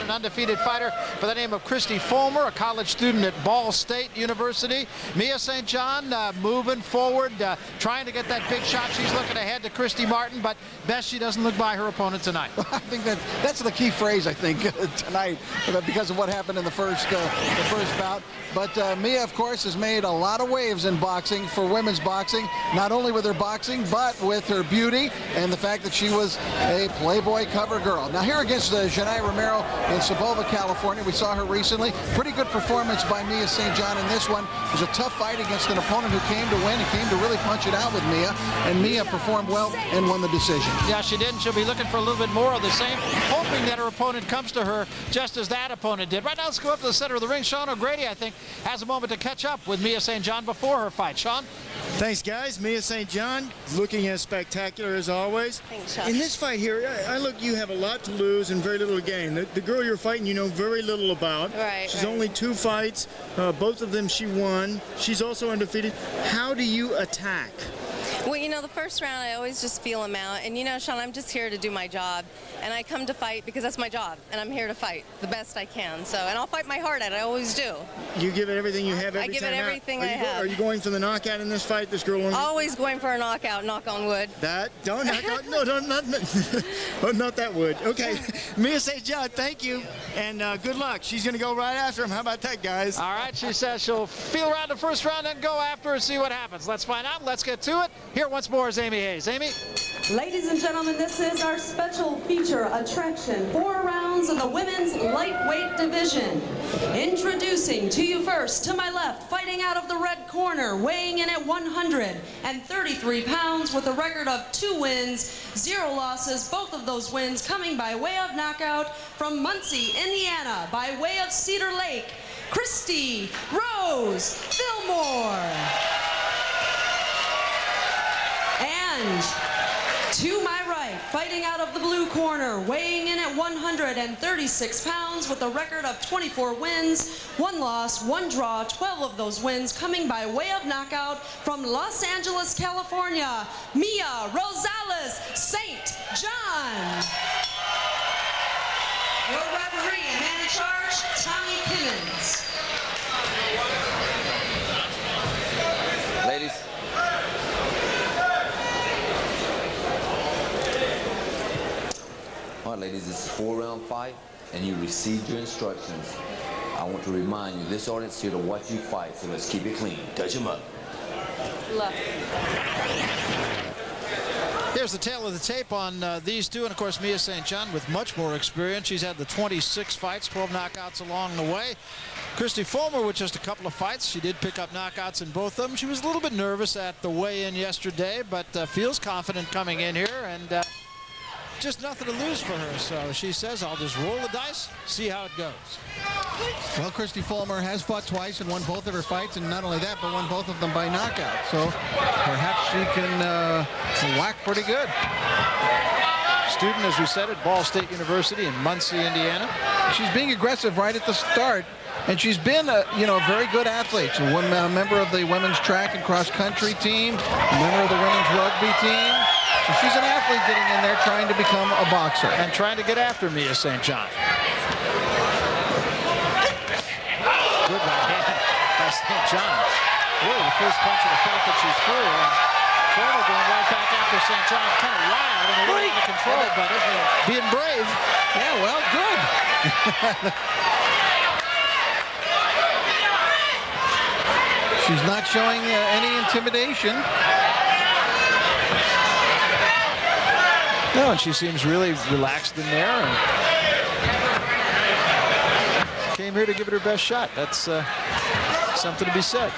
an undefeated fighter by the name of Kristy Follmar, a college student at Ball State University. Mia St. John moving forward, trying to get that big shot. She's looking ahead to Christy Martin, but best she doesn't look by her opponent tonight. I think that's the key phrase, I think, tonight, because of what happened in the first bout. But Mia, of course, has made a lot of waves in boxing for women's boxing, not only with her boxing, but with her beauty and the fact that she was a Playboy cover girl. Now here against Janai Romero in Sebova, California, we saw her recently. Pretty good performance by Mia St. John in this one. It was a tough fight against an opponent who came to win and came to really punch it out with Mia, and Mia performed well and won the decision. Yeah, she did, and she'll be looking for a little bit more of the same, hoping that her opponent comes to her just as that opponent did. Right now, let's go up to the center of the ring. Sean O'Grady, I think, has a moment to catch up with Mia St. John before her fight. Sean? Thanks, guys. Mia St. John looking as spectacular as always. Thanks, Sean. In this fight here, look, you have a lot to lose and very little to gain. The girl you're fighting, you know very little about. Right. She's only 2 fights. Both of them she won. She's also undefeated. How do you attack? Well, you know, the first round, I always just feel them out. And, you know, Sean, I'm just here to do my job. And I come to fight because that's my job. And I'm here to fight the best I can. So, and I'll fight my heart out. I always do. You give it everything you have every time. I give it everything out. I have. Are you going for the knockout in this fight? This girl? Always going for a knockout, knock on wood. Don't knock out. No, not that wood. Okay. Mia St. John, thank you. And good luck. She's going to go right after him. How about that, guys? All right, she says she'll feel around the first round and go after and see what happens. Let's find out. Let's get to it. Here once more is Amy Hayes. Amy? Ladies and gentlemen, this is our special feature attraction. 4 rounds of the women's lightweight division. Introducing to you first, to my left, fighting out of the red corner, weighing in at 133 pounds with a record of 2 wins, 0 losses. Both of those wins coming by way of knockout from Muncie, Indiana, by way of Cedar Lake, Kristy Rose Follmar. And to my right, fighting out of the blue corner, weighing in at 136 pounds with a record of 24 wins, 1 loss, 1 draw, 12 of those wins coming by way of knockout from Los Angeles, California, Mia Rosales St. John. Your referee and man in charge, Tommy Pimmons. Ladies. All right, ladies, it's a 4-round fight, and you received your instructions. I want to remind you, this audience is here to watch you fight, so let's keep it clean. Touch them up. Left. Here's the tail of the tape on these two, and of course Mia St. John with much more experience. She's had the 26 fights, 12 knockouts along the way. Kristy Follmar with just a couple of fights. She did pick up knockouts in both of them. She was a little bit nervous at the weigh-in yesterday, but feels confident coming in here, and just nothing to lose for her. So she says, I'll just roll the dice, see how it goes. Well, Kristy Follmar has fought twice and won both of her fights, and not only that, but won both of them by knockout. So perhaps she can whack pretty good. Student, as we said, at Ball State University in Muncie, Indiana. She's being aggressive right at the start, and she's been a very good athlete. She's a member of the women's track and cross country team, a member of the women's rugby team. So she's an athlete getting in there trying to become a boxer. And trying to get after Mia St. John. Good right hand by St. John. Really the first punch of the fight that she's through. And Follmar going right back after St. John. Kind of wild and a little out of control, but being brave. Yeah, well, good. She's not showing any intimidation. No, and she seems really relaxed in there. And came here to give it her best shot. That's something to be said.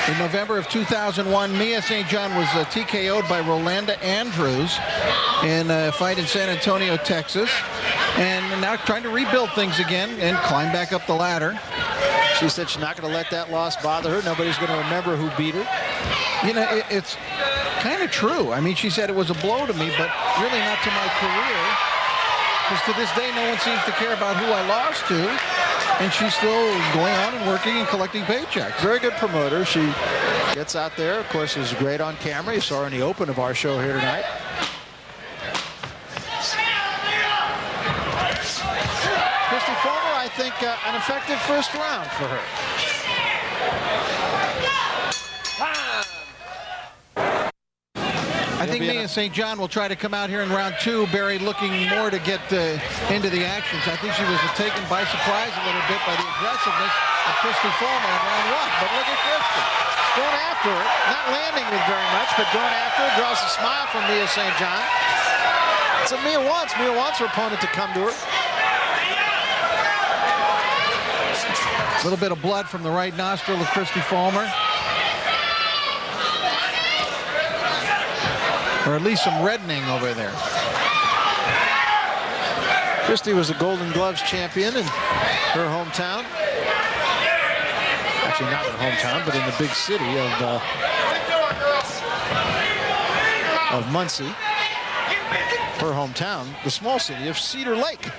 In November of 2001, Mia St. John was TKO'd by Rolanda Andrews in a fight in San Antonio, Texas. And now trying to rebuild things again and climb back up the ladder. She said she's not going to let that loss bother her. Nobody's going to remember who beat her. You know, it's kind of true. I mean, she said it was a blow to me, but really not to my career. Because to this day, no one seems to care about who I lost to. And she's still going on and working and collecting paychecks. Very good promoter. She gets out there. Of course, is great on camera. You saw her in the open of our show here tonight. think an effective first round for her. I think Mia St. John will try to come out here in round 2, Barry, looking more to get into the actions. I think she was taken by surprise a little bit by the aggressiveness of Kristy Follmar in round 1. But look at Kristy. Going after it, not landing it very much, but going after it, draws a smile from Mia St. John. It's what Mia wants. Mia wants her opponent to come to her. A little bit of blood from the right nostril of Kristy Follmar. Or at least some reddening over there. Kristy was a Golden Gloves champion in her hometown. Actually, not her hometown, but in the big city of Muncie. Her hometown, the small city of Cedar Lake.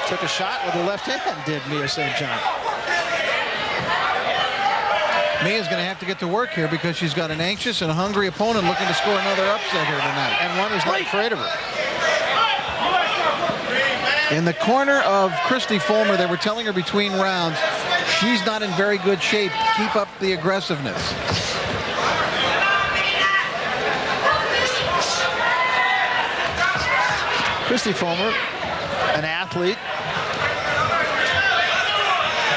Took a shot with the left hand, did Mia St. John. Mia's going to have to get to work here because she's got an anxious and hungry opponent looking to score another upset here tonight. And one who's not afraid of her. In the corner of Kristy Follmar, they were telling her between rounds, she's not in very good shape. Keep up the aggressiveness. Kristy Follmar, an athlete.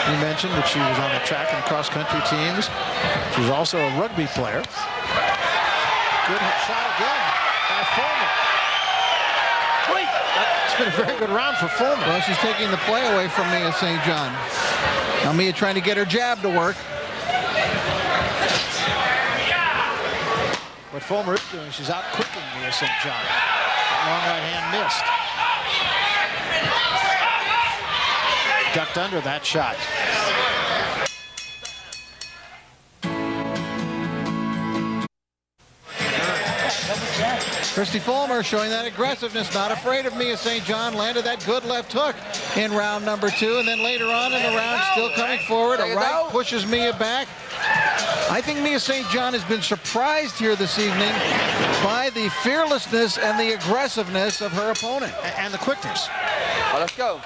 You mentioned that she was on the track and cross-country teams. She was also a rugby player. Good shot again by Follmar. It's been a very good round for Follmar. Well, she's taking the play away from Mia St. John. Now Mia trying to get her jab to work. What Follmar is doing, she's out quicking Mia St. John. That long right hand missed. Ducked under that shot. Kristy Follmar showing that aggressiveness, not afraid of Mia St. John. Landed that good left hook in round number 2, and then later on in the round, still coming forward. A right pushes Mia back. I think Mia St. John has been surprised here this evening by the fearlessness and the aggressiveness of her opponent. And the quickness. Oh, let's go.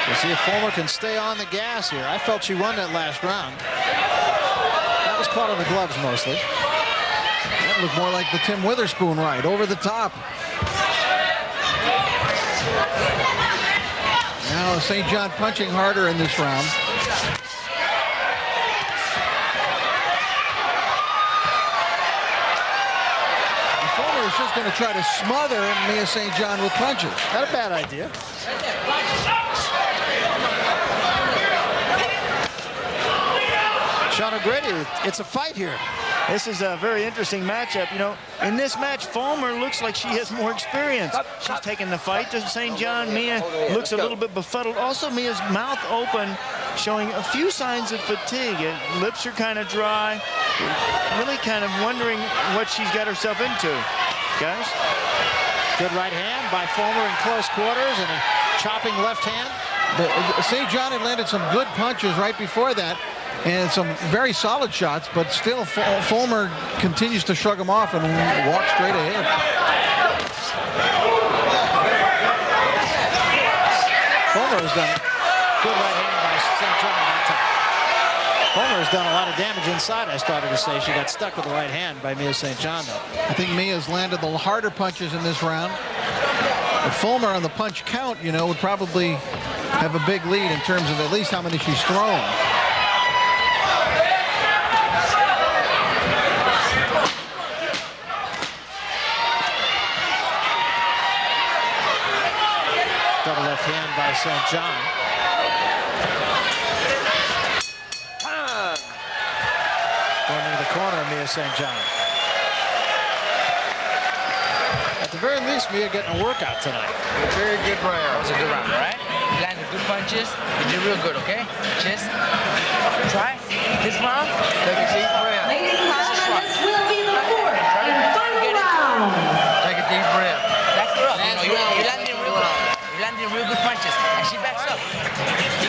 We'll see if Follmar can stay on the gas here. I felt she won that last round. That was caught on the gloves mostly. That looked more like the Tim Witherspoon ride, over the top. Now St. John punching harder in this round. And Follmar is just going to try to smother Mia St. John with punches. Not a bad idea. Sean O'Grady, it's a fight here. This is a very interesting matchup. You know, in this match, Follmar looks like she has more experience. She's taking the fight to St. John. Mia looks a little bit befuddled. Also, Mia's mouth open, showing a few signs of fatigue. Lips are kind of dry. Really kind of wondering what she's got herself into. Guys? Good right hand by Follmar in close quarters and a chopping left hand. St. John had landed some good punches right before that, and some very solid shots, but still Follmar continues to shrug them off and walk straight ahead. Follmar has done good right hand by St. John that time. Follmar has done a lot of damage inside, I started to say. She got stuck with the right hand by Mia St. John, though. I think Mia's landed the harder punches in this round. But Follmar on the punch count, you know, would probably have a big lead in terms of at least how many she's thrown. Double left hand by St. John. Going into the corner of Mia St. John. At the very least, Mia getting a workout tonight. Very good round. That was a good round, all right? You landed good punches. You did real good, okay? Just try this round. Ladies and gentlemen, this will be the fourth and final round.